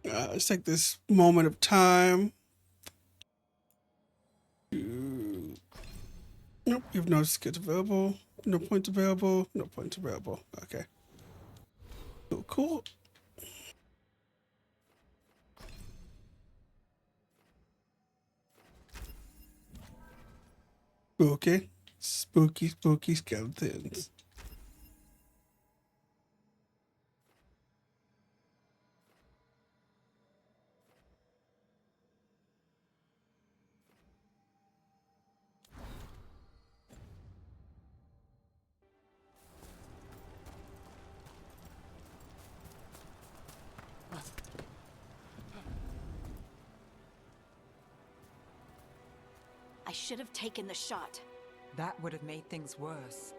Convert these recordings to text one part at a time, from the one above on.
Let's take this moment of time. Nope, you've no skills available. No points available. No points available. Okay. Cool, cool. Okay. Spooky, spooky skeletons. I should have taken the shot. That would have made things worse.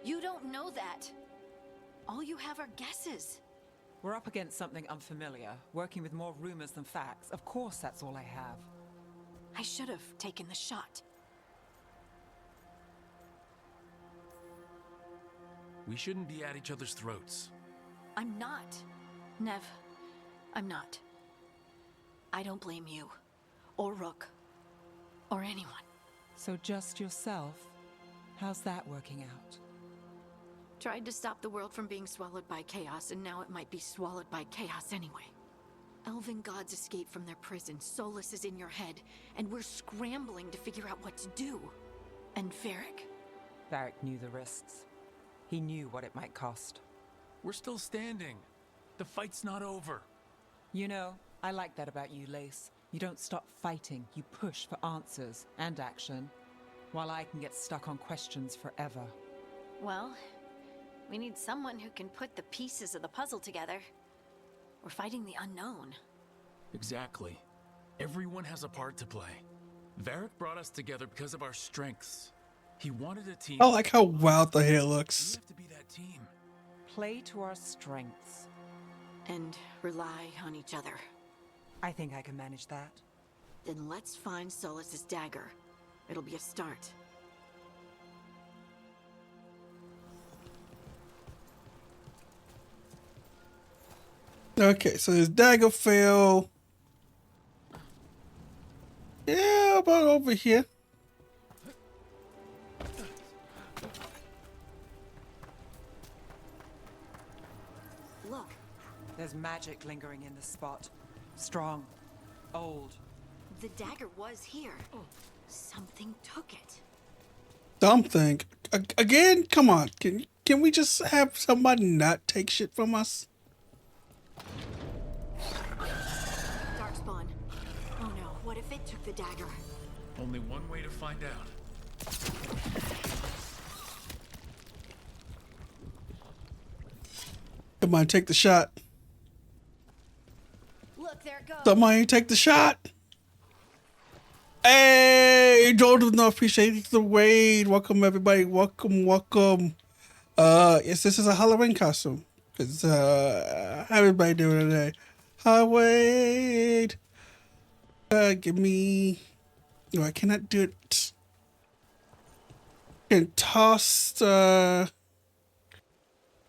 You don't know that. All you have are guesses. We're up against something unfamiliar, working with more rumors than facts. Of course, that's all I have. I should have taken the shot. We shouldn't be at each other's throats. I'm not. Nev, I'm not. I don't blame you, or Rook, or anyone. So just yourself? How's that working out? Tried to stop the world from being swallowed by chaos, and now it might be swallowed by chaos anyway. Elven gods escaped from their prison, Solus is in your head, and we're scrambling to figure out what to do. And Varric. Varric knew the risks. He knew what it might cost. We're still standing. The fight's not over. You know, I like that about you, Lace. You don't stop fighting, you push for answers and action, while I can get stuck on questions forever. Well, we need someone who can put the pieces of the puzzle together. We're fighting the unknown. Exactly. Everyone has a part to play. Varric brought us together because of our strengths. He wanted a team. I like how wild the hair We looks. have to be that team. Play to our strengths. And rely on each other. I think I can manage that. Then let's find Solus's dagger. It'll be a start. Okay, so his dagger fell. Yeah, about over here. Look, There's magic lingering in this spot. Strong. Old. the dagger was here. Something took it. Something. Again, come on. Can we just have somebody not take shit from us? Darkspawn. Oh no, what if it took the dagger? Only one way to find out. Come on, take the shot. Look, there it goes. Somebody take the shot. Hey, Jordan, no, appreciate the raid. Welcome, everybody. Welcome, welcome. Yes, this is a Halloween costume. Cause how everybody doing today? Halloween. Give me. No, I cannot do it. And toss. I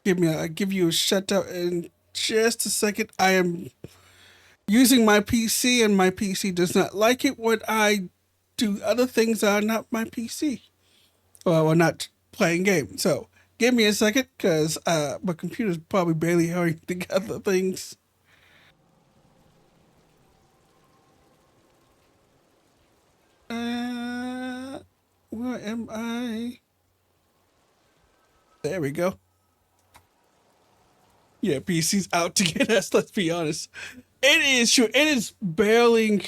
give you a shutout in just a second. I am using my PC, and my PC does not like it when I do other things that are not my PC. Well, not playing games. So give me a second, because my computer's probably barely hurrying together things. Where am I? There we go. Yeah, PC's out to get us, let's be honest. It is true. It is barely.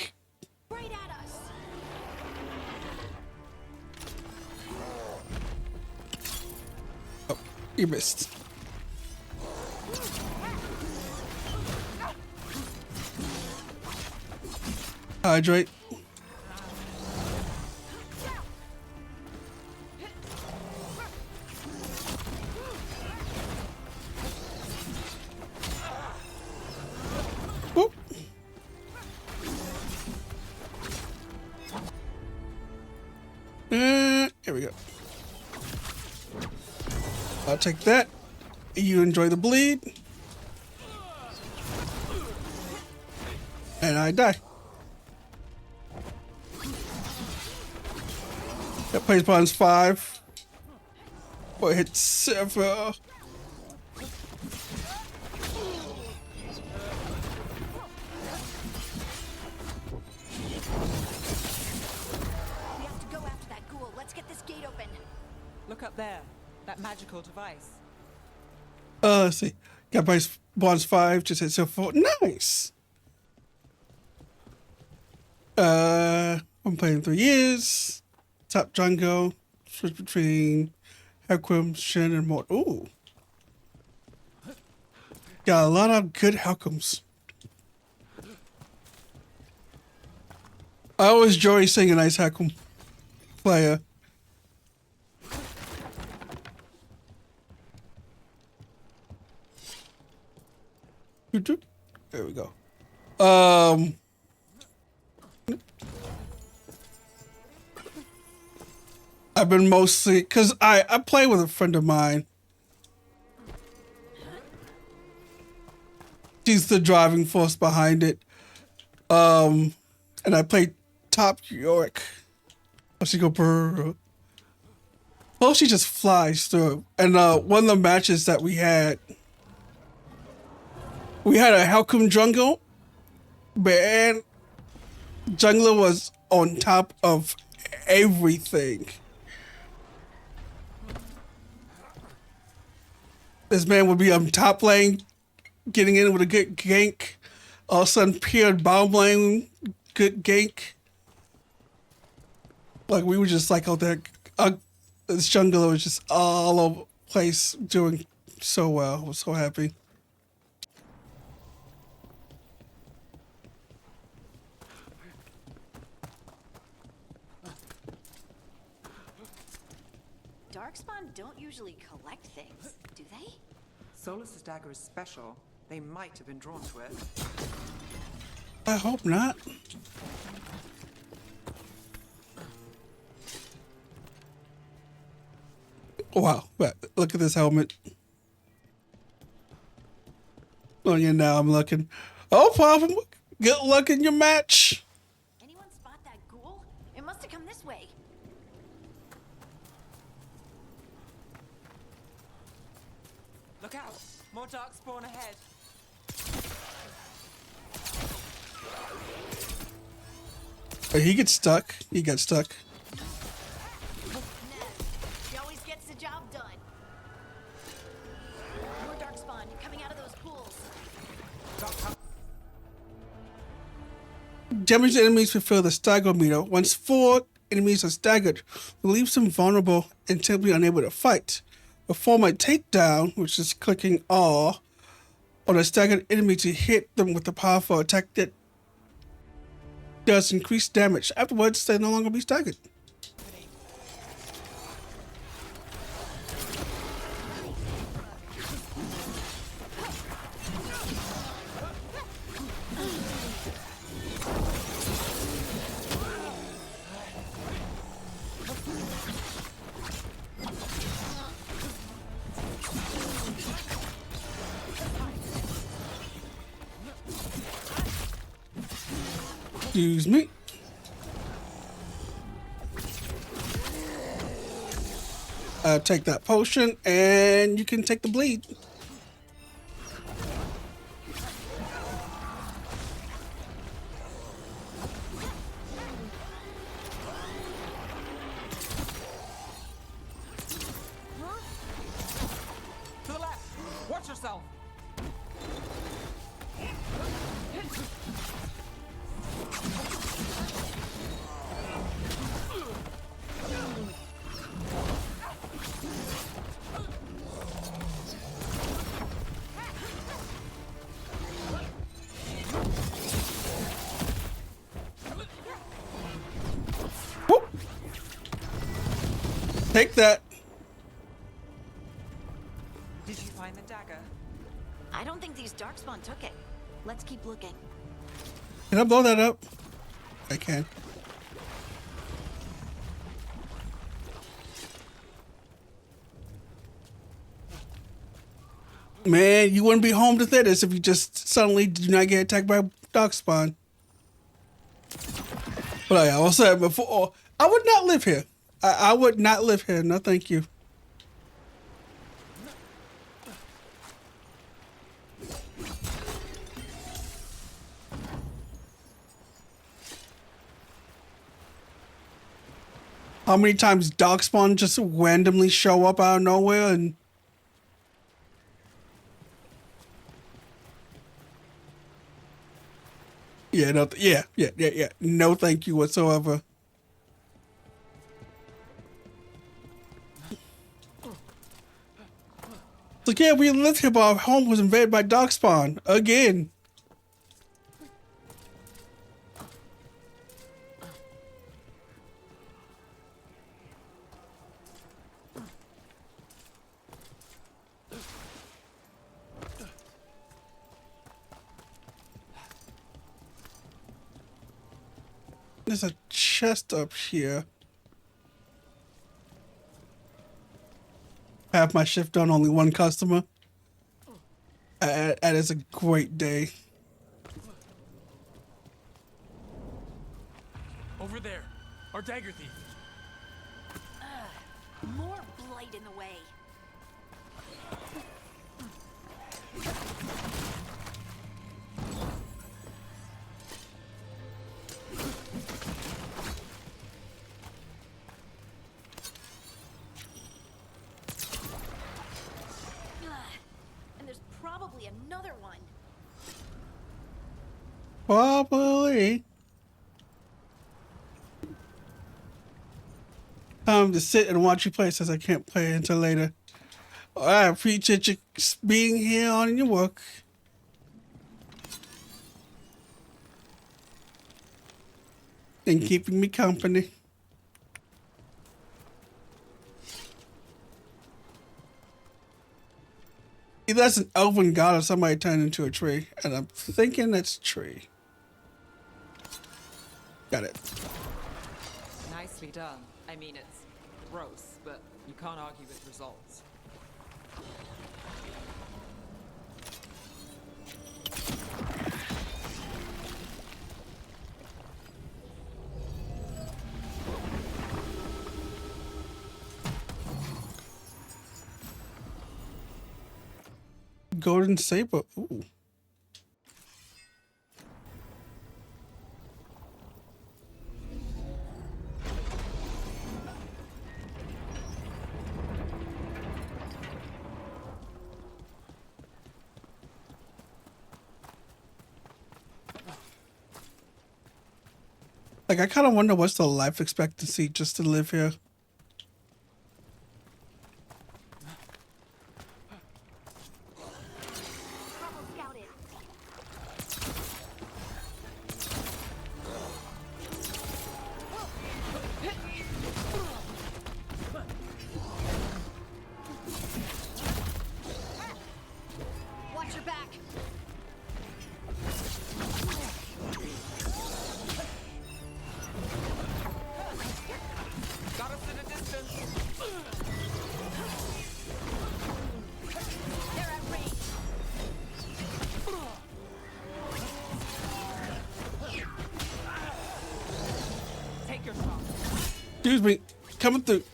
Right at us. Oh, you missed. Hydrate. Whoop. Here we go. I'll take that. You enjoy the bleed. And I die. That plays bonds 5. Boy, hit 7. We have to go after that ghoul. Let's get this gate open. Look up there. That magical device. Let's see. Got bonds 5, just hit 4. Nice! I'm playing 3 years. Top jungle. Switch between Helcom, Shen, and Mort. Ooh. Got a lot of good Helcoms. I always enjoy seeing a nice Helcom player. There we go. I've been mostly because I play with a friend of mine. She's the driving force behind it. And I play top York. Oh, she go brr. Well, she just flies through. And one of the matches that we had a Helcom jungle. Man, jungler was on top of everything. This man would be on top lane, getting in with a good gank. All of a sudden, paired bottom lane, good gank. Like, we were just like out there. This jungler was just all over the place, doing so well. I was so happy. Darkspawn don't usually collect things, do they? Solus's dagger is special. They might have been drawn to it. I hope not. Wow, look at this helmet. Oh yeah, now I'm looking. Oh, Papa, good luck in your match. Anyone spot that ghoul? It must have come this way. Look out! More darkspawn ahead. He gets stuck. He got stuck. She always gets the job done. More darkspawn coming out of those pools. Damage enemies fulfill the stagger meter. Once 4 enemies are staggered, it leaves them vulnerable and simply unable to fight. Perform a takedown, which is clicking R on a staggered enemy to hit them with a powerful attack that does increased damage. Afterwards, they no longer be staggered. Excuse me. Take that potion, and you can take the bleed. To the left! Watch yourself! Whoop. Take that. Did you find the dagger? I don't think these darkspawn took it. Let's keep looking. Can I blow that up? I can. Man, you wouldn't be home to Thetis if you just suddenly do not get attacked by darkspawn. But like I was saying before, I would not live here. I would not live here. No, thank you. How many times Darkspawn just randomly show up out of nowhere and yeah, no, yeah. No, thank you whatsoever. So yeah, we lived here, but our home was invaded by Darkspawn again. There's a chest up here. Have my shift done, only one customer. That is a great day. Over there, our dagger thief. More blight in the way. And there's probably another one. Probably. Time to sit and watch you play since I can't play until later. I appreciate you being here on your work. And keeping me company. Either that's an elven god or somebody turned into a tree. And I'm thinking that's tree. Got it. Nicely done. I mean, it's gross, but you can't argue with results. Golden saber. Ooh. Like, I kind of wonder what's the life expectancy just to live here. Watch your back. Got us in a distance. They're at range. Take your shot. Excuse me. Coming through.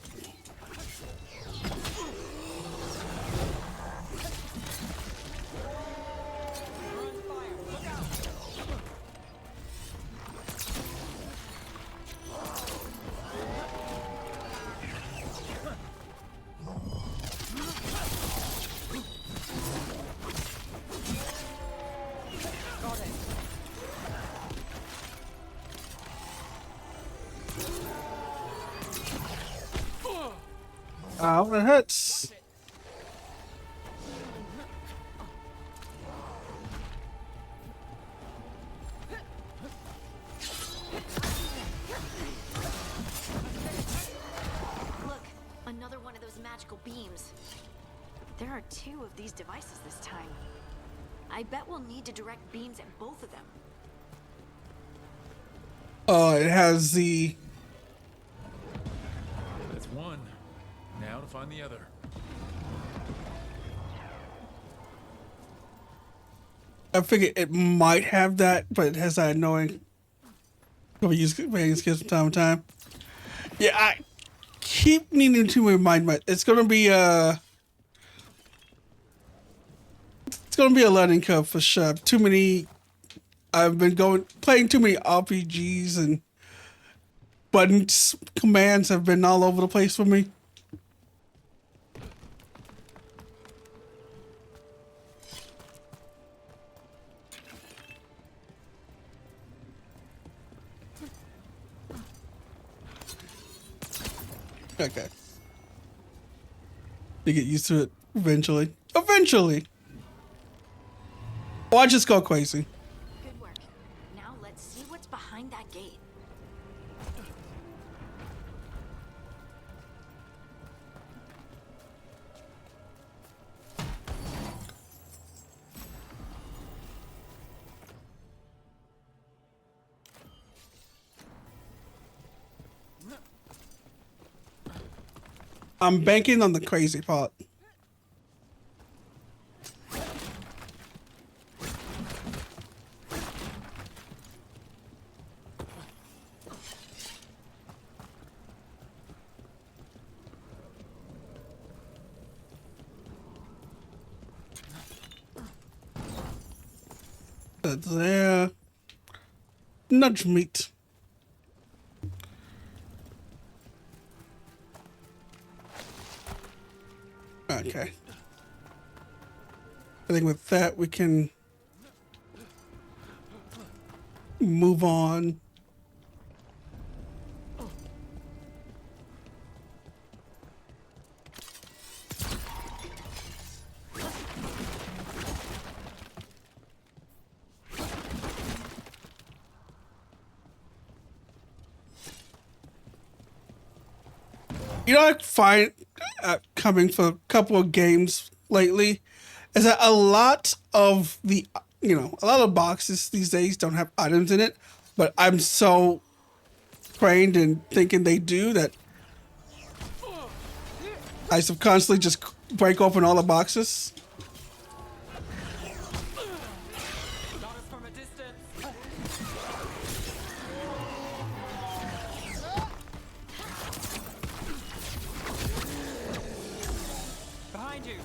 Ow, that hurts. Look, another one of those magical beams. There are 2 of these devices this time. I bet we'll need to direct beams at both of them. It has the... That's one. Now to find the other. I figured it might have that, but it has that annoying Gonna use playing skills from time to time. Yeah, I keep needing to remind my. It's gonna be a learning curve for sure. Too many. I've been playing too many RPGs and buttons commands have been all over the place for me. Okay. You get used to it eventually. Eventually. Or I just go crazy. Good work. Now let's see what's behind that gate. I'm banking on the crazy part. That's there. Nudge meat. Okay. I think with that we can move on. You know, I find coming for a couple of games lately is that a lot of boxes these days don't have items in it, but I'm so trained in thinking they do that I subconsciously just break open all the boxes. Not us from a distance. Behind you.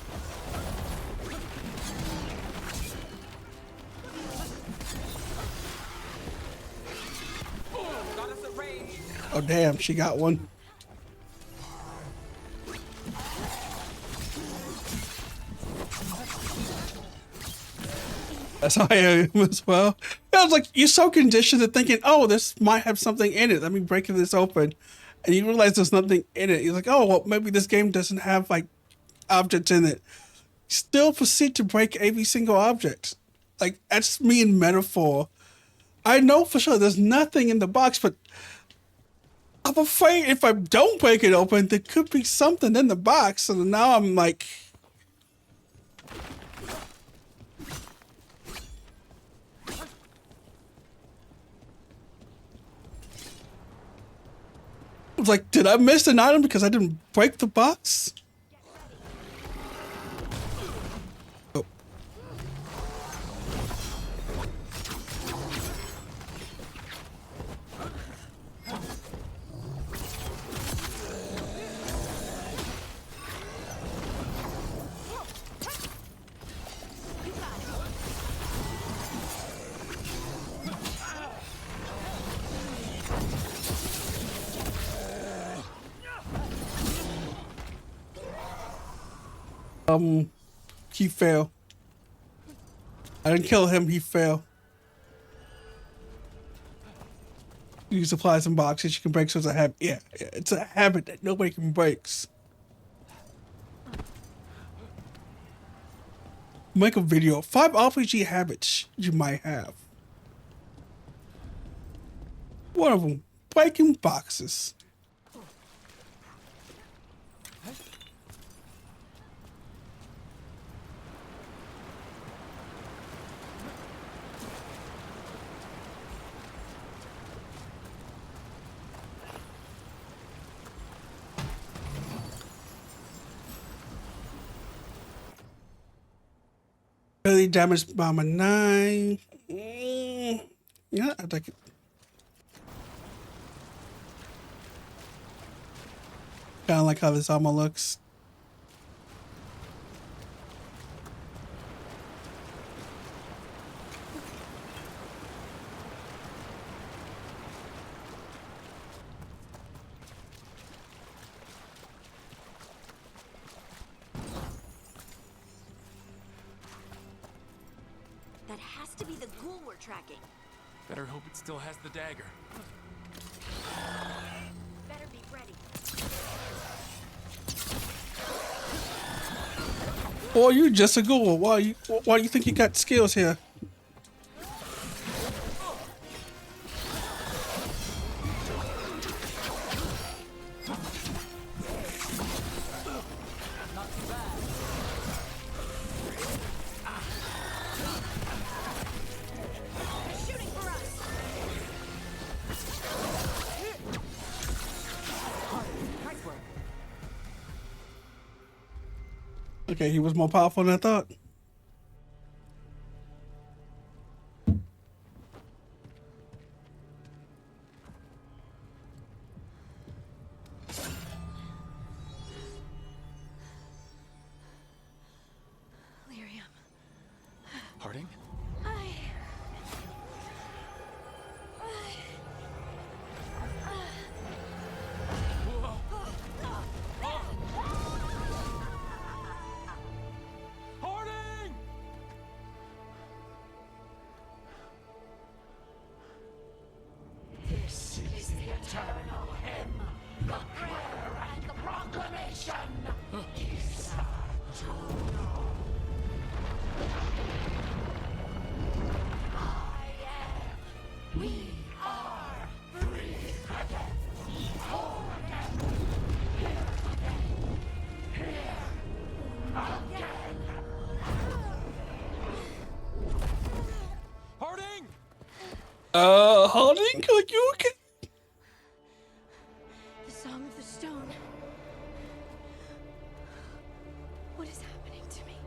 Got us at range. Oh damn, she got one. That's how I am as well. I was like, you're so conditioned to thinking, oh, this might have something in it. Let me break this open. And you realize there's nothing in it. You're like, oh, well, maybe this game doesn't have like objects in it. Still proceed to break every single object. Like, that's me in metaphor. I know for sure there's nothing in the box, but I'm afraid if I don't break it open, there could be something in the box. So now I'm like, I was like, did I miss an item because I didn't break the box? Oh. He fell. I didn't kill him, he fell. You supply some boxes you can break, so it's a habit. Yeah, it's a habit that nobody can break. Make a video. 5 RPG habits you might have. One of them, breaking boxes. Really damaged by my 9. Yeah, I take it. kind of like how this armor looks. That has to be the ghoul we're tracking. Better hope it still has the dagger. Better be ready. Boy, you just a ghoul. Why you think you got skills here? They're shooting for us. Nice work. Okay, he was more powerful than I thought. Lyrium. Harding? Harding! This is the eternal hymn, the prayer and the proclamation. Isa Juno. I am. We are free again. Whole again. Here again. Here again. Harding! Harding, are you okay? The Song of the Stone. What is happening to me?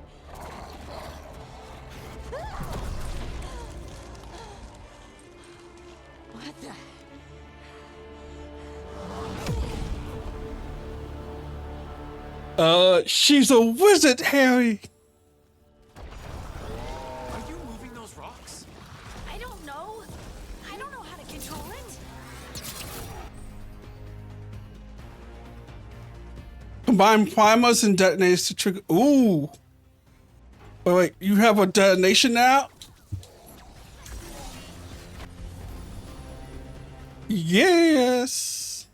What the? She's a wizard, Harry. Are you moving those rocks? I don't know. I don't know how to control it. Combine primers and detonators to trigger. Ooh. Wait, you have a detonation now? Yes.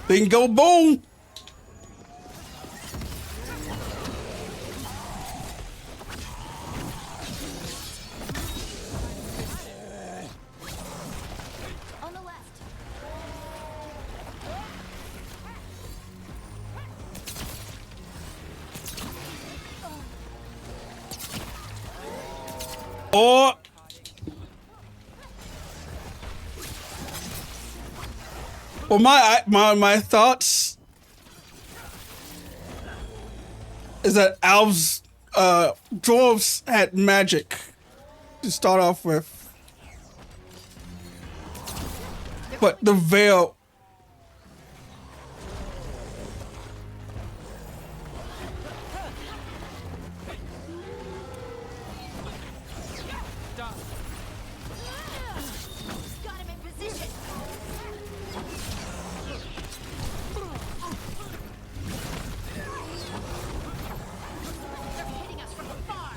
Bingo boom. On the left. Or well, my thoughts is that elves, dwarves had magic to start off with, but the veil. Got him in position. They're hitting us from afar.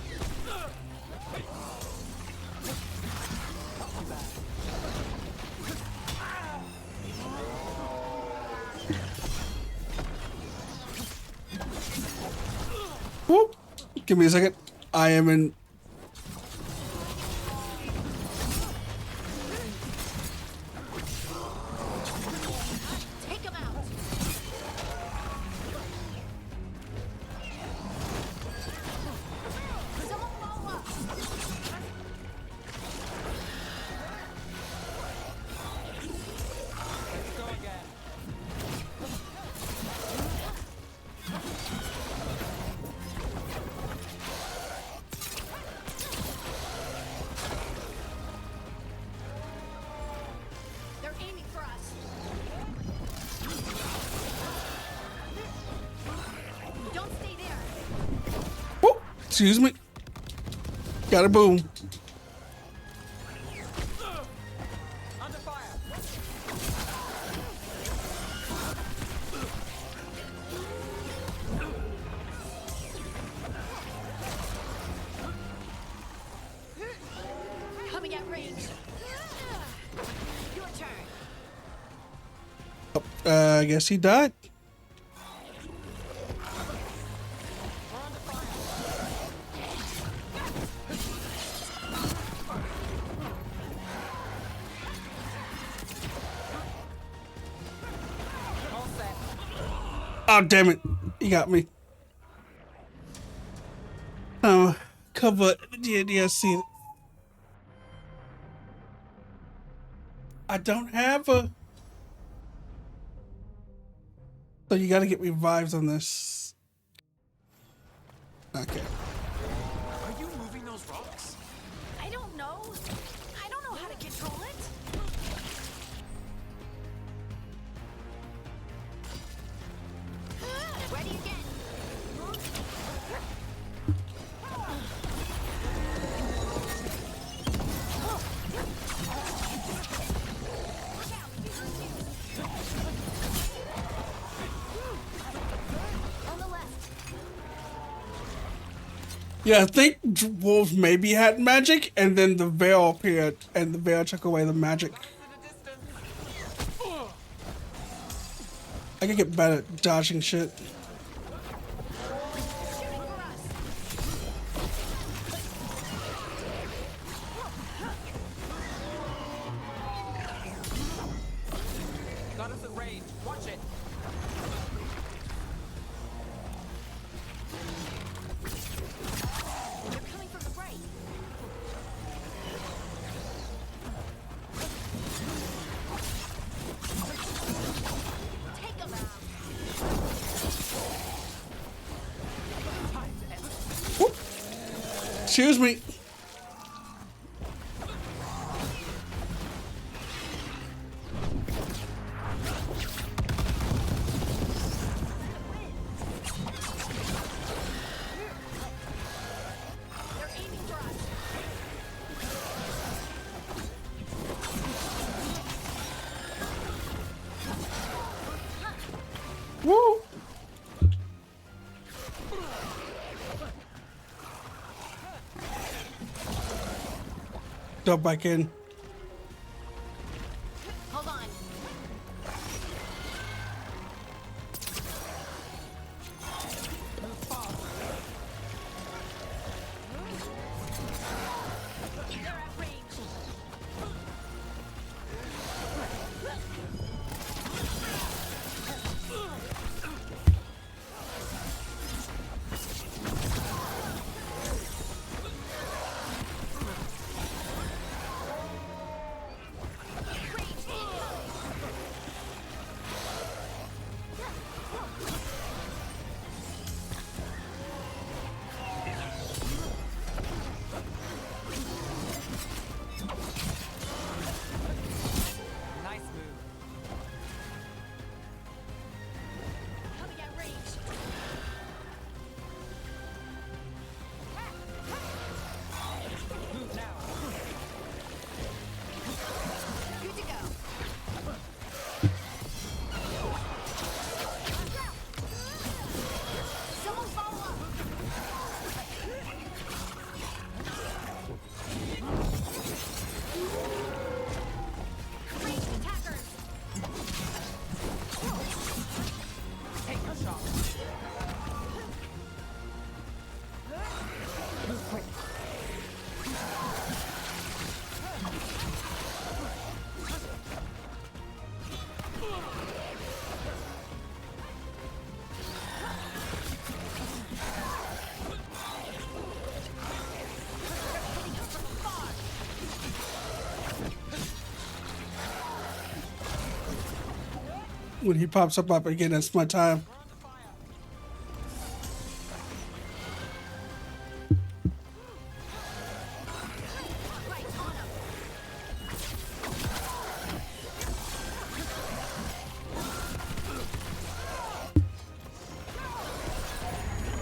Whoop. Give me a second. I am in. Take him out. Someone follow up. Go again. Excuse me. Got a boom. Under fire. Coming at range. Your turn. I guess he died. All set. Oh, damn it. He got me. Cover the DLC. I don't have a... So you gotta get revives on this. Okay. Are you moving those rocks? I don't know. I don't know how to control it. Ready again. On the left. Yeah, I think wolves maybe had magic, and then the veil appeared, and the veil took away the magic. I can get better at dodging shit. Got us at range. Watch it. They're coming from the right. Take them out. Excuse me. They're aiming for us. Woo! Jump back in. Hold on. They're at range. Nice move. Coming at range. Move now. Good to go. Someone follow up. Ranged attackers. Take a shot. Move quick. When he pops up again, that's my time. Right on him.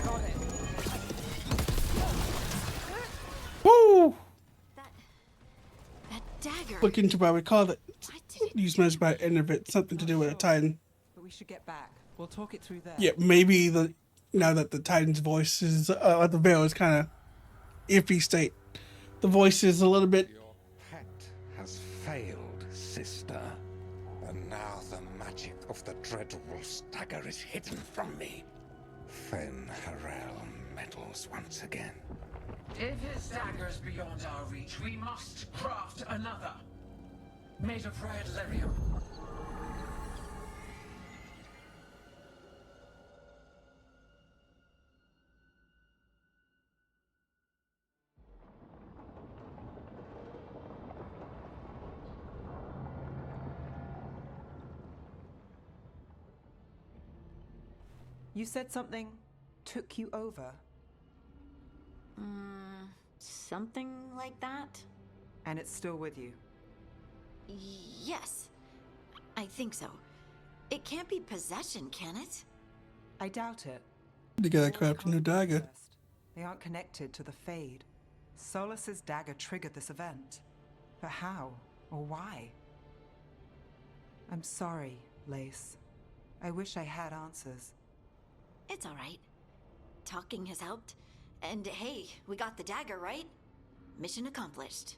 Got it. look into what I recall that What did it used magic by end of it, something to do with a Titan. But we should get back. We'll talk it through there. Yeah, maybe now that the Titan's voice is the veil is kind of iffy state. The voice is a little bit. Your pet has failed, sister. And now the magic of the Dreadwolf's dagger is hidden from me. Fen Harel meddles once again. If his dagger's beyond our reach, we must craft another. Made of red lyrium. You said something took you over, Something like that? and it's still with you. Yes. I think so. It can't be possession, can it? I doubt it. You gotta craft a new dagger. First, they aren't connected to the Fade. Solus's dagger triggered this event. But how or why? I'm sorry, Lace. I wish I had answers. It's all right. Talking has helped. And hey, we got the dagger, right? Mission accomplished.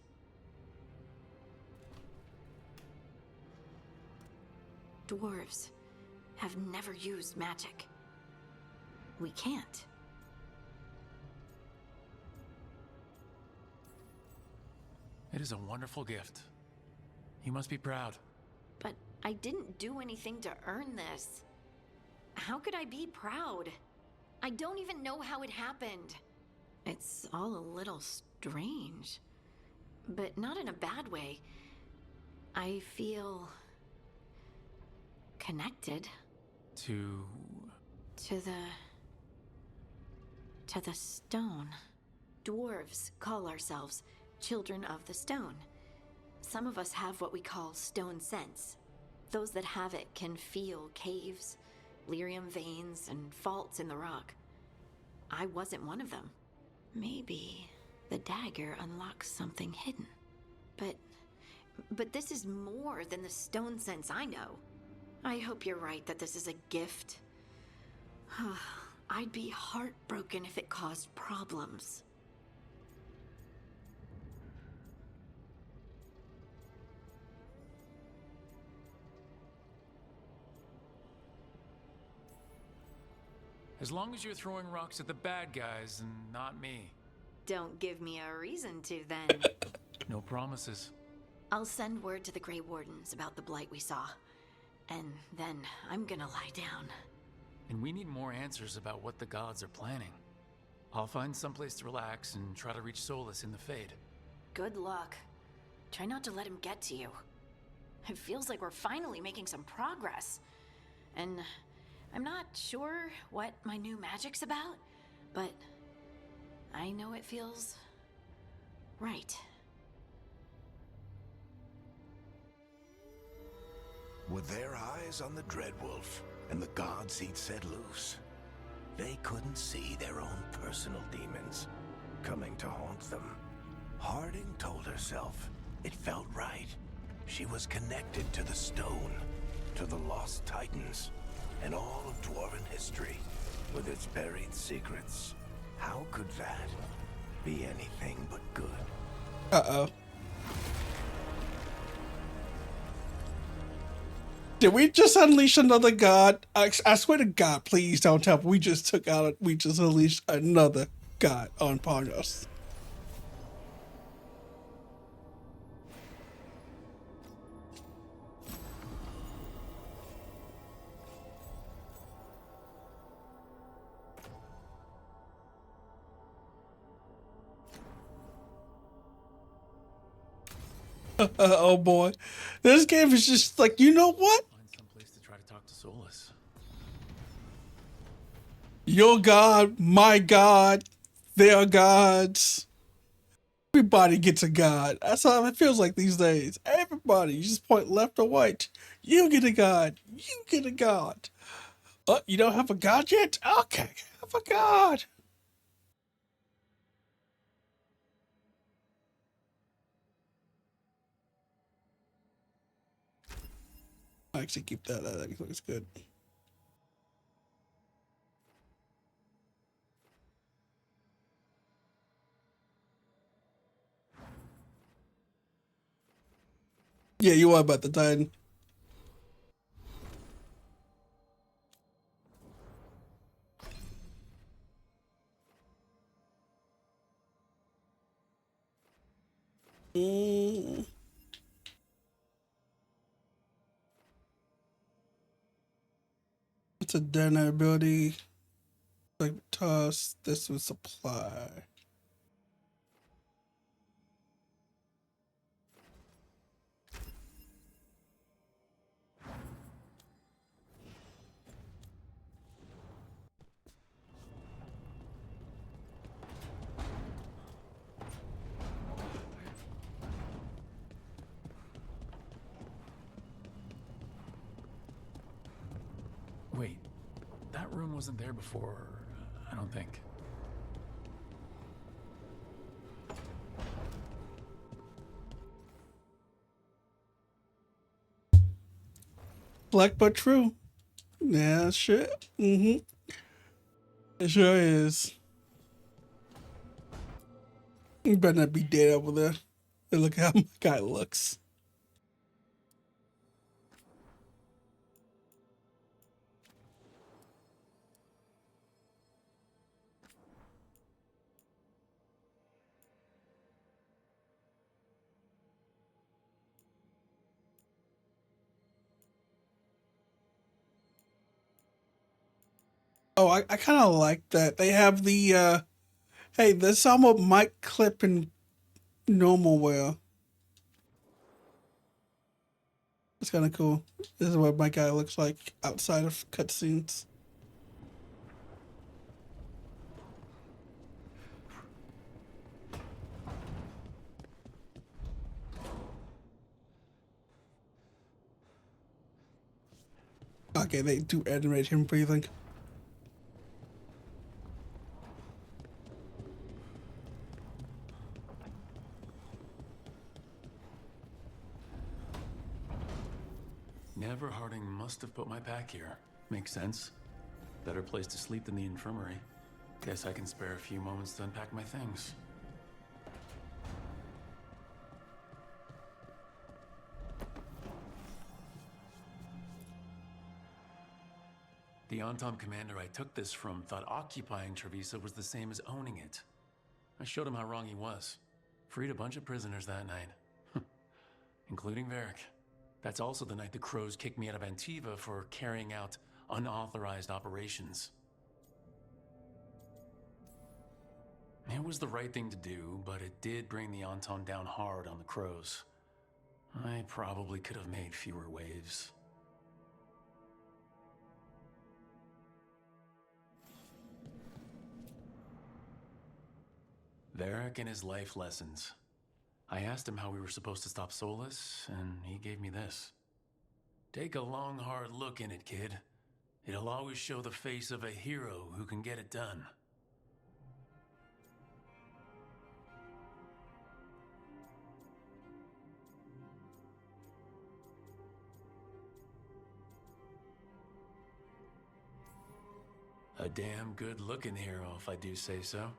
Dwarves have never used magic. We can't. It is a wonderful gift. You must be proud. But I didn't do anything to earn this. How could I be proud? I don't even know how it happened. It's all a little strange. But not in a bad way. I feel connected To... to the stone. Dwarves call ourselves children of the stone. Some of us have what we call stone sense. Those that have it can feel caves, lyrium veins, and faults in the rock. I wasn't one of them. Maybe the dagger unlocks something hidden. But this is more than the stone sense I know. I hope you're right that this is a gift. I'd be heartbroken if it caused problems. As long as you're throwing rocks at the bad guys and not me. Don't give me a reason to, then. No promises. I'll send word to the Grey Wardens about the blight we saw. And then I'm gonna lie down. And we need more answers about what the gods are planning. I'll find someplace to relax and try to reach Solus in the Fade. Good luck. Try not to let him get to you. It feels like we're finally making some progress. And I'm not sure what my new magic's about, but I know it feels right. Were their eyes on the Dreadwolf and the gods he'd set loose? They couldn't see their own personal demons coming to haunt them. Harding told herself it felt right. She was connected to the stone, to the lost titans, and all of Dwarven history with its buried secrets. How could that be anything but good? Uh-oh. Did we just unleash another god? I swear to God, please don't tell me we just unleashed another god upon us. Oh boy. This game is just like, you know what? Find someplace to try to talk to Solus. Your god, my god, their gods. Everybody gets a god. That's how it feels like these days. Everybody. You just point left or right. You get a god. You get a god. You don't have a god yet? Okay, have a god. I actually keep that. That looks good. Yeah, you are about the Titan. Mm. It's a dinner ability. Like toss. This was supply. Wait, that room wasn't there before, I don't think. Black but true. Yeah, shit. Mm-hmm. It sure is. You better not be dead over there. And look how my guy looks. Oh, I kind of like that. They have the, hey, this almost mic clip in normal wear. It's kind of cool. This is what my guy looks like outside of cutscenes. Okay, they do animate him breathing. Never Harding must have put my pack here. Makes sense. Better place to sleep than the infirmary. Guess I can spare a few moments to unpack my things. The Antom commander I took this from thought occupying Trevisa was the same as owning it. I showed him how wrong he was. Freed a bunch of prisoners that night. Including Varric. That's also the night the Crows kicked me out of Antiva for carrying out unauthorized operations. It was the right thing to do, but it did bring the Anton down hard on the Crows. I probably could have made fewer waves. Varric and his life lessons. I asked him how we were supposed to stop Solus, and he gave me this. Take a long, hard look in it, kid. It'll always show the face of a hero who can get it done. A damn good-looking hero, if I do say so.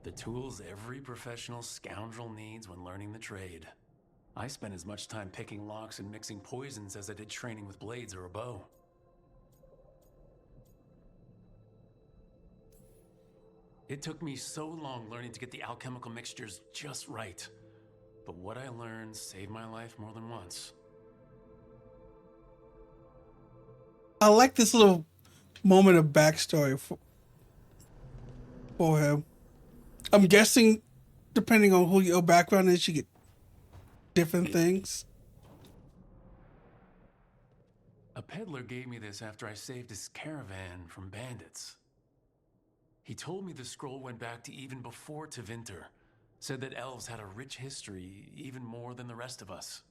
The tools every professional scoundrel needs when learning the trade. I spent as much time picking locks and mixing poisons as I did training with blades or a bow. It took me so long learning to get the alchemical mixtures just right. But what I learned saved my life more than once. I like this little moment of backstory for him. I'm guessing, depending on who your background is, you get different things. A peddler gave me this after I saved his caravan from bandits. He told me the scroll went back to even before Tevinter. Said that elves had a rich history, even more than the rest of us.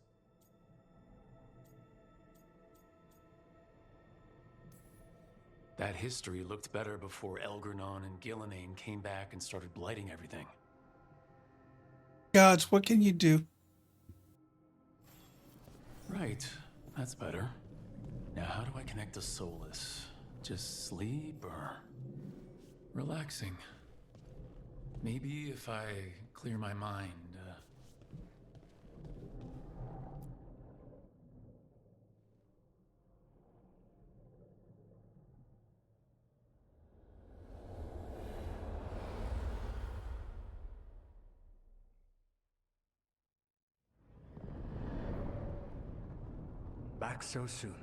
That history looked better before Elgrennon and Gillenane came back and started blighting everything. Gods, what can you do? Right, that's better. Now how do I connect to Solus? Just sleep or relaxing? Maybe if I clear my mind. Back so soon.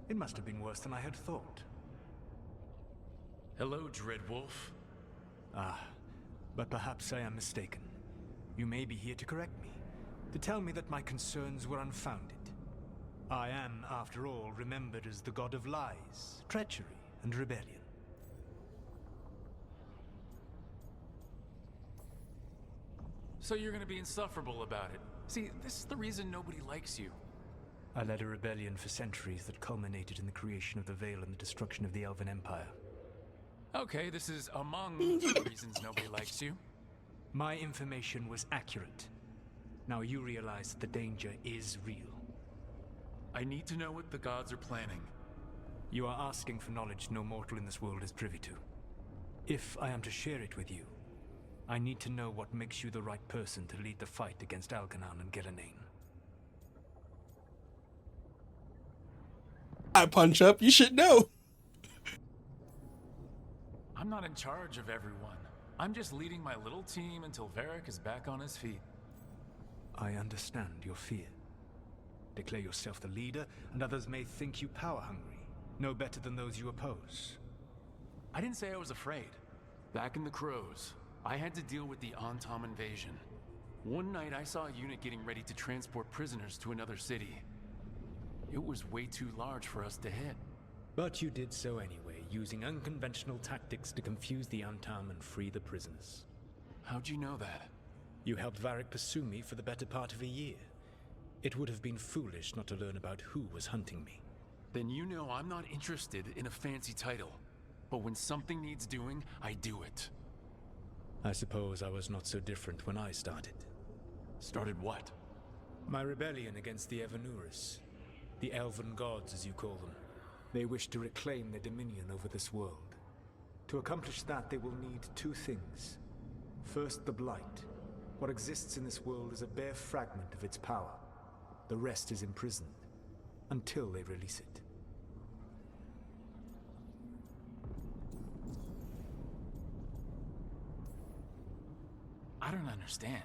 It must have been worse than I had thought. Hello, Dreadwolf. Ah, but perhaps I am mistaken. You may be here to correct me, to tell me that my concerns were unfounded. I am, after all, remembered as the god of lies, treachery, and rebellion. So you're gonna be insufferable about it. See, this is the reason nobody likes you. I led a rebellion for centuries that culminated in the creation of the Veil and the destruction of the Elven Empire. Okay, this is among the reasons nobody likes you. My information was accurate. Now you realize that the danger is real. I need to know what the gods are planning. You are asking for knowledge no mortal in this world is privy to. If I am to share it with you, I need to know what makes you the right person to lead the fight against Algernon and Gillenane. I punch up, you should know. I'm not in charge of everyone. I'm just leading my little team until Varric is back on his feet. I understand your fear. Declare yourself the leader, and others may think you power-hungry, no better than those you oppose. I didn't say I was afraid. Back in the Crows, I had to deal with the Antom invasion. One night I saw a unit getting ready to transport prisoners to another city. It was way too large for us to hit. But you did so anyway, using unconventional tactics to confuse the Antom and free the prisoners. How'd you know that? You helped Varric pursue me for the better part of a year. It would have been foolish not to learn about who was hunting me. Then you know I'm not interested in a fancy title. But when something needs doing, I do it. I suppose I was not so different when I started. Started what? My rebellion against the Evanuris. The Elven Gods, as you call them. They wish to reclaim their dominion over this world. To accomplish that, they will need two things. First, the Blight. What exists in this world is a bare fragment of its power. The rest is imprisoned, until they release it. I don't understand.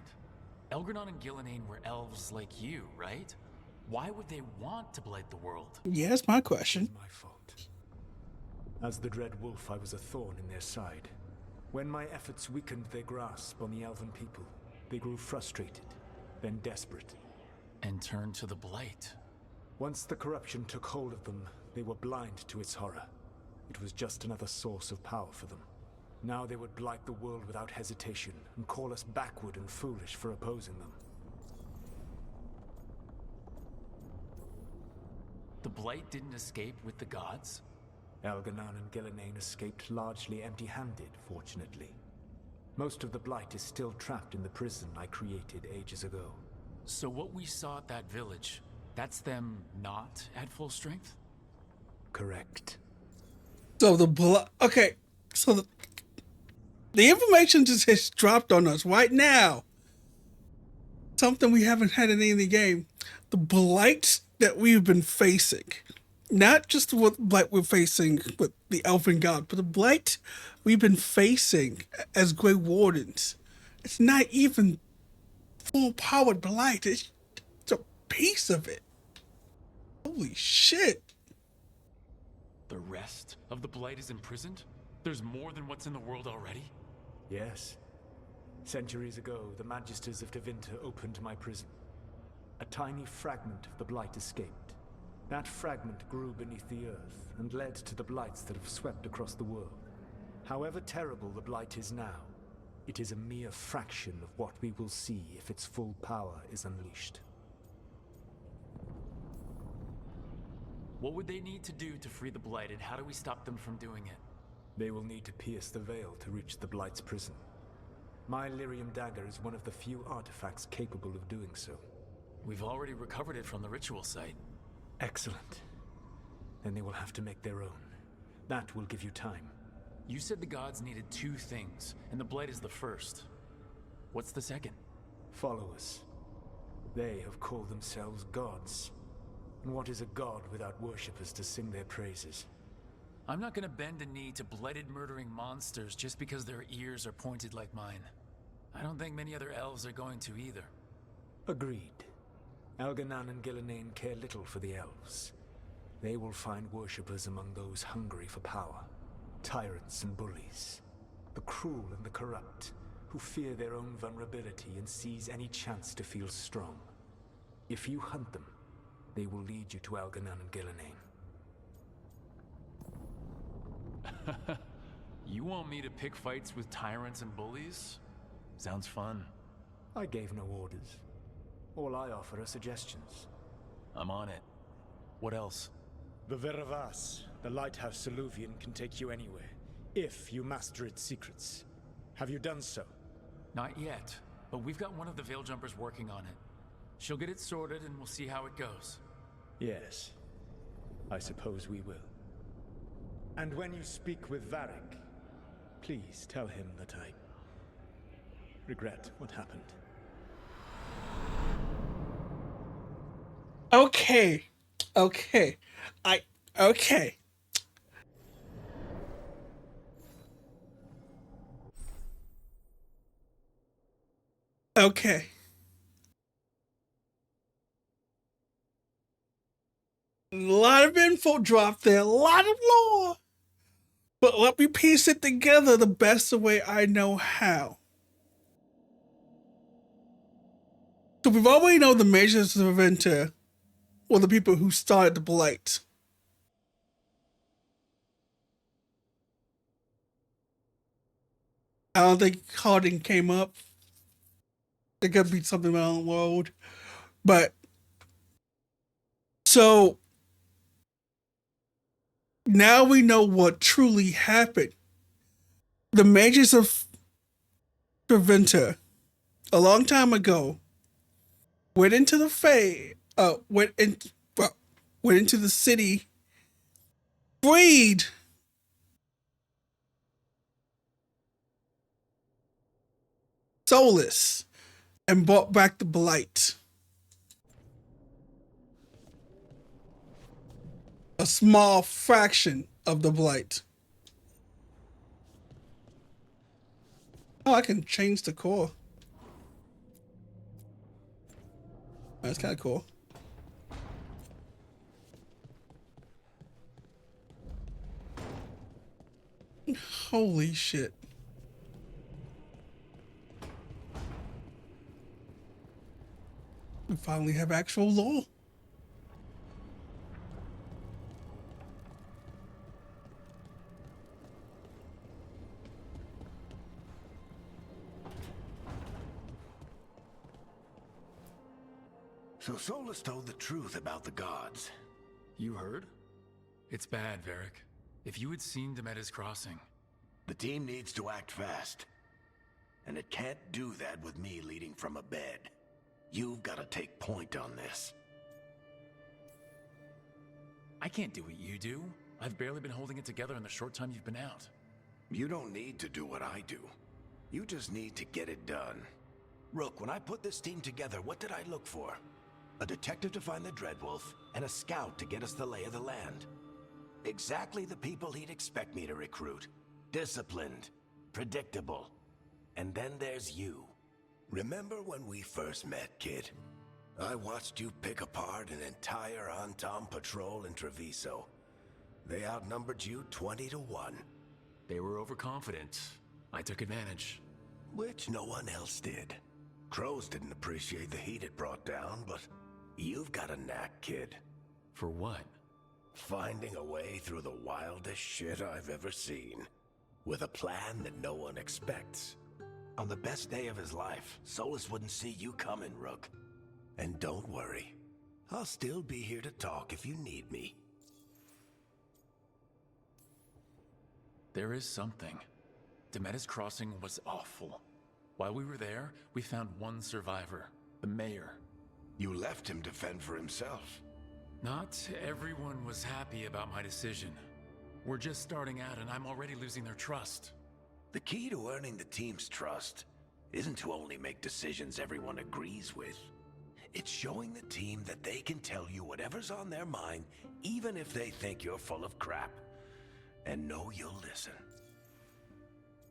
Elgrennon and Gillenane were elves like you, right? Why would they want to blight the world? Yeah, that's my question. It's my fault. As the Dread Wolf, I was a thorn in their side. When my efforts weakened their grasp on the Elven people, they grew frustrated, then desperate. And turned to the blight. Once the corruption took hold of them, they were blind to its horror. It was just another source of power for them. Now they would blight the world without hesitation, and call us backward and foolish for opposing them. The blight didn't escape with the gods? Elgrennon and Gillenane escaped largely empty-handed, fortunately. Most of the blight is still trapped in the prison I created ages ago. So what we saw at that village, that's them not at full strength? Correct. So okay, so the information just has dropped on us right now. Something we haven't had in any of the game. The blight that we've been facing. Not just what blight we're facing with the Elven God, but the blight we've been facing as Grey Wardens. It's not even full-powered blight. It's a piece of it. Holy shit. The rest of the blight is imprisoned? There's more than what's in the world already? Yes. Centuries ago, the Magisters of Tevinter opened my prison. A tiny fragment of the blight escaped. That fragment grew beneath the earth and led to the blights that have swept across the world. However terrible the blight is now, it is a mere fraction of what we will see if its full power is unleashed. What would they need to do to free the Blight, and how do we stop them from doing it? They will need to pierce the veil to reach the Blight's prison. My lyrium dagger is one of the few artifacts capable of doing so. We've already recovered it from the ritual site. Excellent. Then they will have to make their own. That will give you time. You said the gods needed 2 things, and the Blight is the first. What's the second? Followers. They have called themselves gods. And what is a god without worshippers to sing their praises? I'm not gonna bend a knee to blighted murdering monsters just because their ears are pointed like mine. I don't think many other elves are going to either. Agreed. Elganan and Gillenane care little for the elves. They will find worshippers among those hungry for power. Tyrants and bullies. The cruel and the corrupt, who fear their own vulnerability and seize any chance to feel strong. If you hunt them, they will lead you to Elganan and Gillenane. You want me to pick fights with tyrants and bullies? Sounds fun. I gave no orders. All I offer are suggestions. I'm on it. What else? The Veravas, the lighthouse Soluvian, can take you anywhere, if you master its secrets. Have you done so? Not yet, but we've got one of the Veil Jumpers working on it. She'll get it sorted and we'll see how it goes. Yes. I suppose we will. And when you speak with Varric, please tell him that I regret what happened. Okay. Okay. Okay. Okay. A lot of info dropped there, a lot of lore. But let me piece it together the best way I know how. So we've already know the Mages of Aventa were the people who started the Blight. I don't think Harding came up. There could be something around the world. But so now we know what truly happened. The Mages of Aventa, a long time ago, went into the went into the city, freed Solus, and brought back the Blight. A small fraction of the Blight. Oh, I can change the core. That's kind of cool. Holy shit. We finally have actual lore. So Solus told the truth about the gods. You heard? It's bad, Varric. If you had seen Demeter's crossing. The team needs to act fast. And it can't do that with me leading from a bed. You've got to take point on this. I can't do what you do. I've barely been holding it together in the short time you've been out. You don't need to do what I do. You just need to get it done. Rook, when I put this team together, what did I look for? A detective to find the Dreadwolf, and a scout to get us the lay of the land. Exactly the people he'd expect me to recruit. Disciplined, predictable. And then there's you. Remember when we first met, kid? I watched you pick apart an entire Antom patrol in Treviso. They outnumbered you 20-1. They were overconfident. I took advantage. Which no one else did. Crows didn't appreciate the heat it brought down, but you've got a knack, kid. For what? Finding a way through the wildest shit I've ever seen. With a plan that no one expects. On the best day of his life, Solus wouldn't see you coming, Rook. And don't worry. I'll still be here to talk if you need me. There is something. Demetis Crossing was awful. While we were there, we found one survivor, the mayor. You left him to fend for himself. Not everyone was happy about my decision. We're just starting out and I'm already losing their trust. The key to earning the team's trust isn't to only make decisions everyone agrees with. It's showing the team that they can tell you whatever's on their mind, even if they think you're full of crap. And know you'll listen.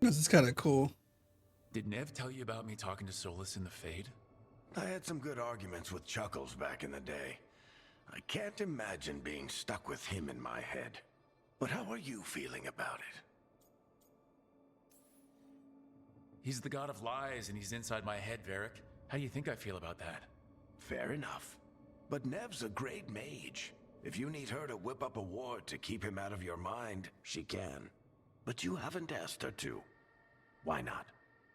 This is kind of cool. Did Nev tell you about me talking to Solus in the Fade? I had some good arguments with Chuckles back in the day. I can't imagine being stuck with him in my head. But how are you feeling about it? He's the god of lies and he's inside my head, Varric. How do you think I feel about that? Fair enough. But Nev's a great mage. If you need her to whip up a ward to keep him out of your mind, she can. But you haven't asked her to. Why not?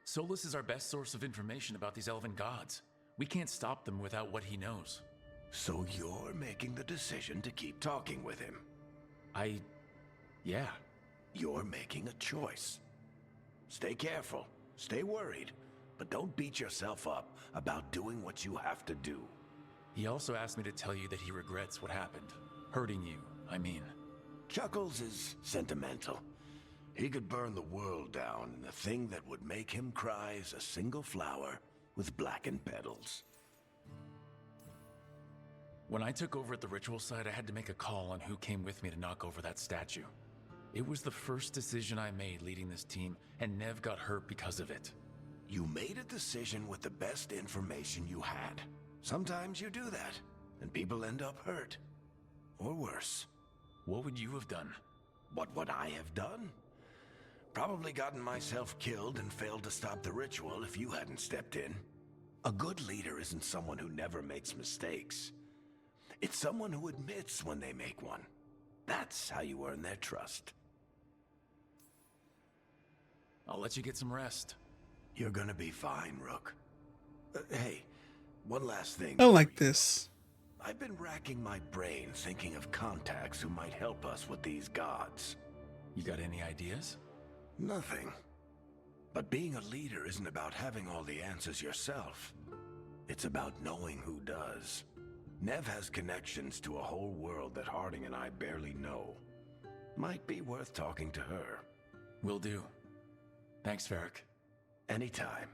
Solus is our best source of information about these elven gods. We can't stop them without what he knows. So you're making the decision to keep talking with him? Yeah. You're making a choice. Stay careful, stay worried, but don't beat yourself up about doing what you have to do. He also asked me to tell you that he regrets what happened. Hurting you, I mean. Chuckles is sentimental. He could burn the world down, and the thing that would make him cry is a single flower with blackened petals. When I took over at the ritual site, I had to make a call on who came with me to knock over that statue. It was the first decision I made leading this team, and Nev got hurt because of it. You made a decision with the best information you had. Sometimes you do that, and people end up hurt. Or worse. What would you have done? What would I have done? Probably gotten myself killed and failed to stop the ritual if you hadn't stepped in. A good leader isn't someone who never makes mistakes. It's someone who admits when they make one. That's how you earn their trust. I'll let you get some rest. You're gonna be fine, Rook. Hey, one last thing. I like this. I've been racking my brain thinking of contacts who might help us with these gods. You got any ideas? Nothing. But being a leader isn't about having all the answers yourself. It's about knowing who does. Nev has connections to a whole world that Harding and I barely know. Might be worth talking to her. Will do. Thanks, Varric. Anytime.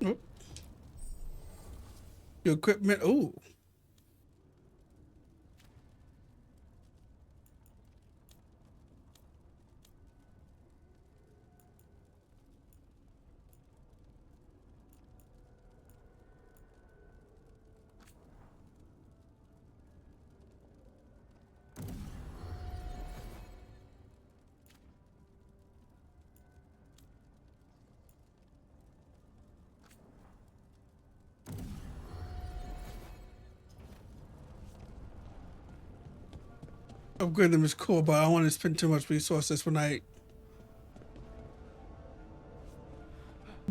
Oh. Your equipment. Oh. Upgrade them is cool, but I don't want to spend too much resources when I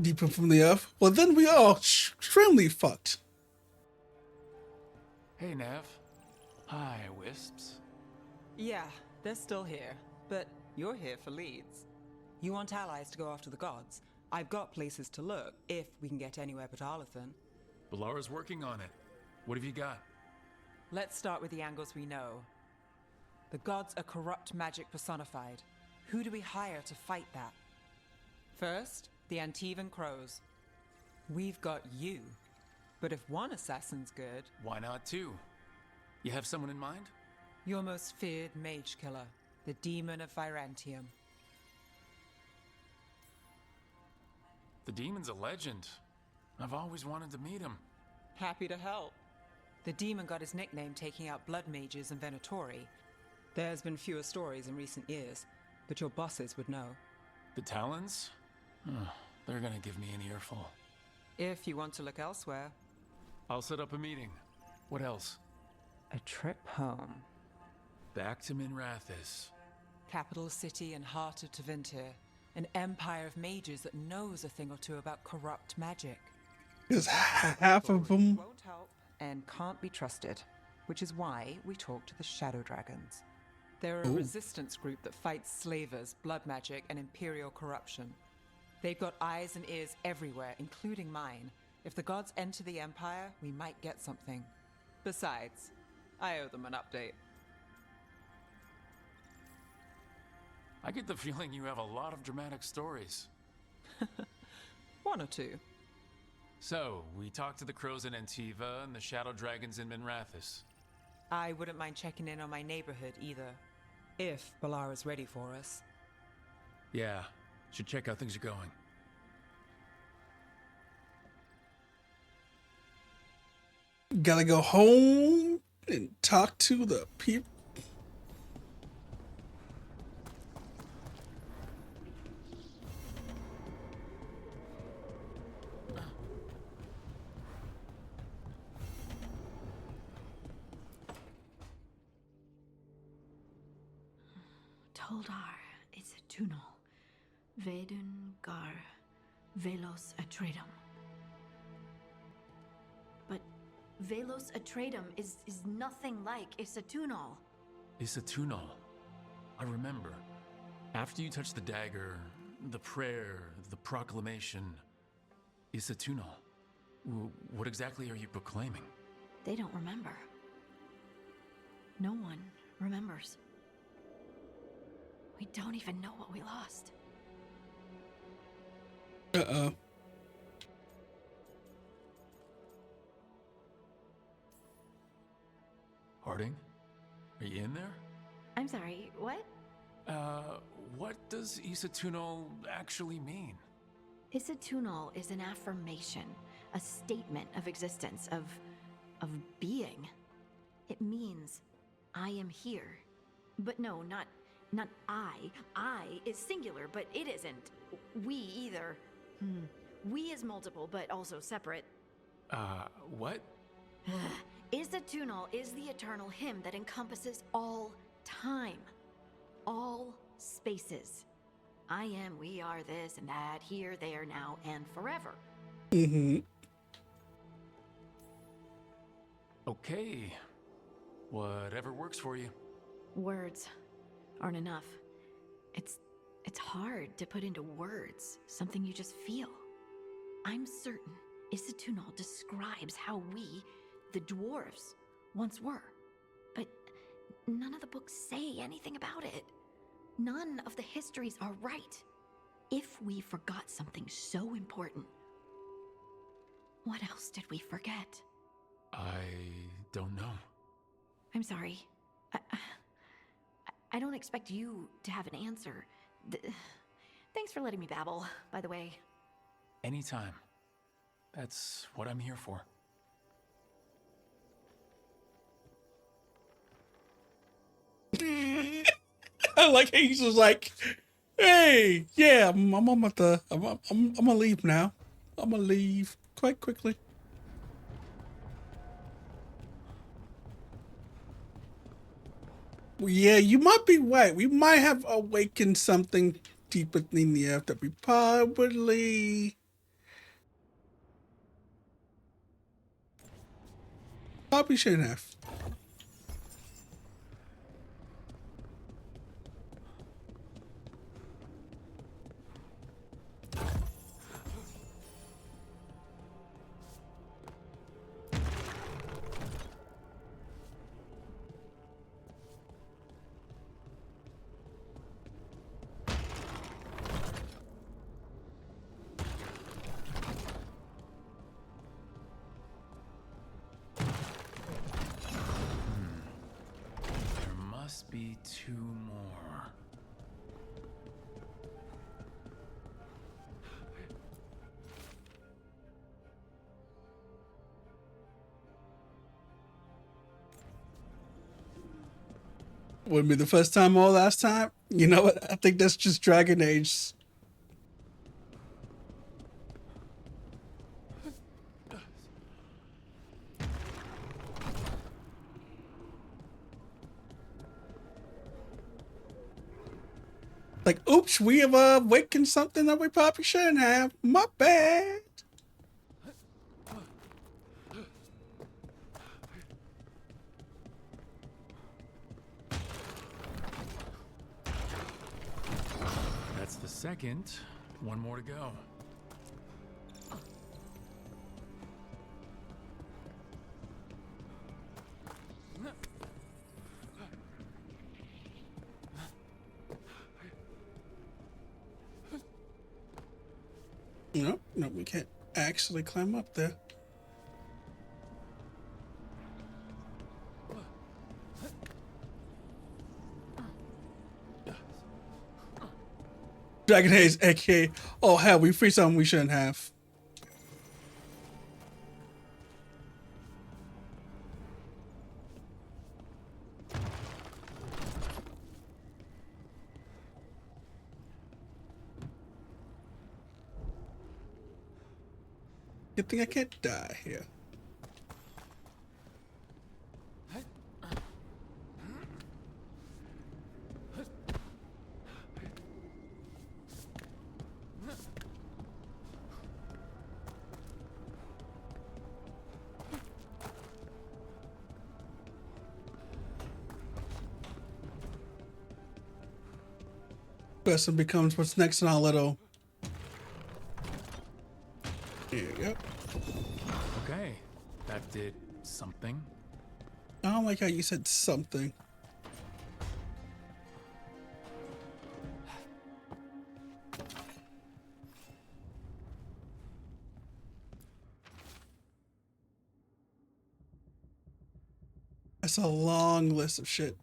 deepen from the earth. Well, then we are extremely fucked. Hey, Nev. Hi, Wisps. Yeah, they're still here, but you're here for leads. You want allies to go after the gods? I've got places to look, if we can get anywhere but Arlathan. Balara's working on it. What have you got? Let's start with the angles we know. The gods are corrupt magic personified. Who do we hire to fight that? First, the Antivan Crows. We've got you. But if one assassin's good... Why not two? You have someone in mind? Your most feared mage killer, the Demon of Virantium. The demon's a legend. I've always wanted to meet him. Happy to help. The demon got his nickname taking out blood mages and Venatori. There's been fewer stories in recent years, but your bosses would know. The Talons? They're gonna give me an earful. If you want to look elsewhere. I'll set up a meeting. What else? A trip home. Back to Minrathous. Capital city and heart of Tevinter. An empire of mages that knows a thing or two about corrupt magic. Because half of them. Won't help and can't be trusted, which is why we talk to the Shadow Dragons. They're a resistance group that fights slavers, blood magic, and imperial corruption. They've got eyes and ears everywhere, including mine. If the gods enter the Empire, we might get something. Besides, I owe them an update. I get the feeling you have a lot of dramatic stories. One or two. So, we talked to the Crows in Antiva and the Shadow Dragons in Minrathous. I wouldn't mind checking in on my neighborhood either. If Balara's ready for us. Yeah, should check how things are going. Gotta go home and talk to the people. Toldar is a Tunal. Veilguard Velos Atreidim. But Velos Atreidim is nothing like Isatunal. Isatunal. I remember. After you touched the dagger, the prayer, the proclamation, Isatunal. What exactly are you proclaiming? They don't remember. No one remembers. We don't even know what we lost. Uh-oh. Harding? Are you in there? I'm sorry, what? What does Isatunal actually mean? Isatunal is an affirmation, a statement of existence, of being. It means, I am here. But no, not I. I is singular, but it isn't. We either. We is multiple, but also separate. What? Isatunal is the eternal hymn that encompasses all time. All spaces. I am, we are, this and that, here, there, now, and forever. Mm-hmm. Okay. Whatever works for you. Words aren't enough. It's hard to put into words something you just feel. I'm certain Isatunal describes how we, the dwarves, once were. But none of the books say anything about it. None of the histories are right. If we forgot something so important, what else did we forget? I don't know. I'm sorry. I don't expect you to have an answer. Thanks for letting me babble, by the way. Anytime. That's what I'm here for. I like how he's just like, hey, yeah, I'm gonna leave now. I'm gonna leave quite quickly. Well, yeah, you might be right. We might have awakened something deep within the earth that we probably shouldn't have. Must be two more. Wouldn't be the first time or last time. You know what? I think that's just Dragon Age. Like, oops, we have awakened something that we probably shouldn't have. My bad. That's the second. One more to go. No, no, we can't actually climb up there. Dragon Haze, aka, oh hell, we free something we shouldn't have. Good thing I can't die here. Question becomes what's next in our little. Here you go. Okay, that did something. I don't like how you said something. That's a long list of shit.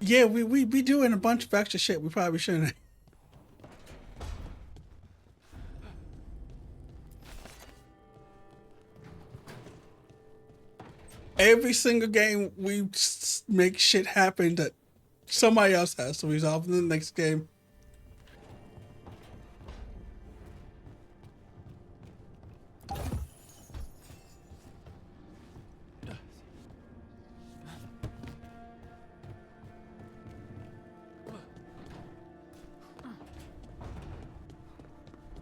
Yeah, we doing a bunch of extra shit we probably shouldn't. Every single game we make shit happen that somebody else has to resolve in the next game.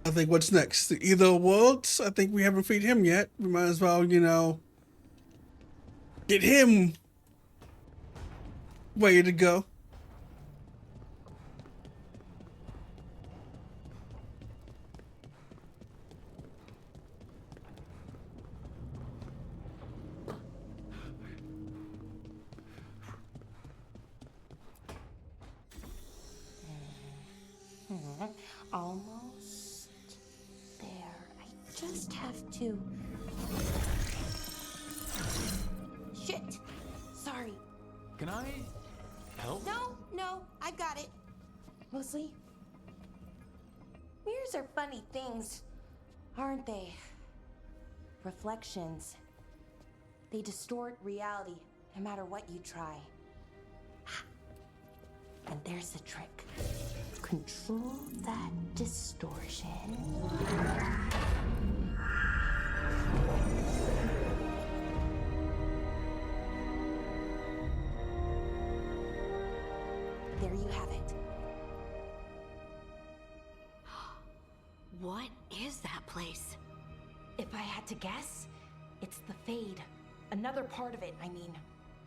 I think what's next? The Either Worlds? I think we haven't freed him yet. We might as well, you know, get him ready to go. Almost there. I just have to. Shit! Sorry. Can I help? No, I got it. Mostly, mirrors are funny things, aren't they? Reflections. They distort reality no matter what you try. And there's the trick. Control that distortion. There you have it. What is that place? If I had to guess, it's the Fade. Another part of it, I mean.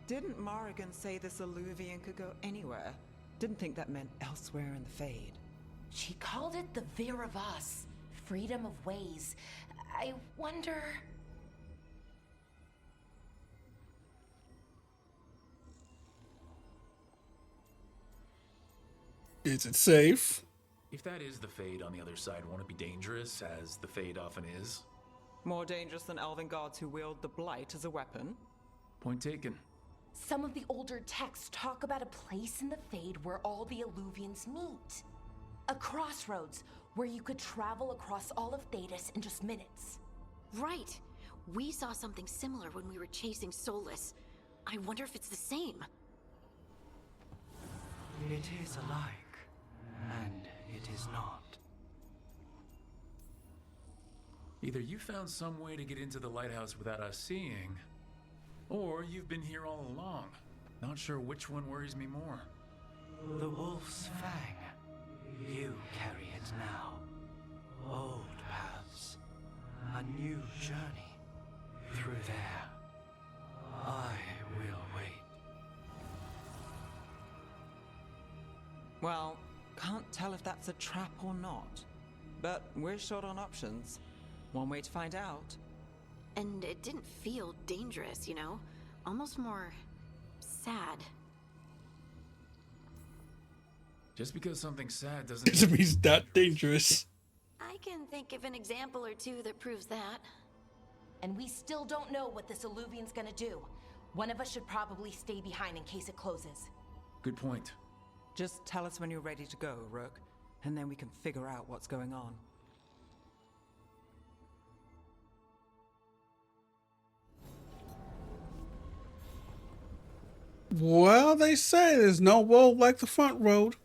Didn't Morrigan say this Illuvian could go anywhere? Didn't think that meant elsewhere in the Fade. She called it the Veer of Us. Freedom of ways. I wonder... Is it safe? If that is the Fade on the other side, won't it be dangerous, as the Fade often is? More dangerous than elven gods who wield the Blight as a weapon? Point taken. Some of the older texts talk about a place in the Fade where all the Illuvians meet. A crossroads where you could travel across all of Thedas in just minutes. Right. We saw something similar when we were chasing Solus. I wonder if it's the same. It is alike, and it is not. Either you found some way to get into the lighthouse without us seeing, or you've been here all along. Not sure which one worries me more. The wolf's fang. You carry it now. Old paths. A new journey. Through there. I will wait. Well, can't tell if that's a trap or not. But we're short on options. One way to find out. And it didn't feel dangerous, you know? Almost more sad. Just because something's sad doesn't Doesn't mean it's not dangerous. I can think of an example or two that proves that. And we still don't know what this Illuvian's gonna do. One of us should probably stay behind in case it closes. Good point. Just tell us when you're ready to go, Rook, and then we can figure out what's going on. Well, they say there's no road like the front road.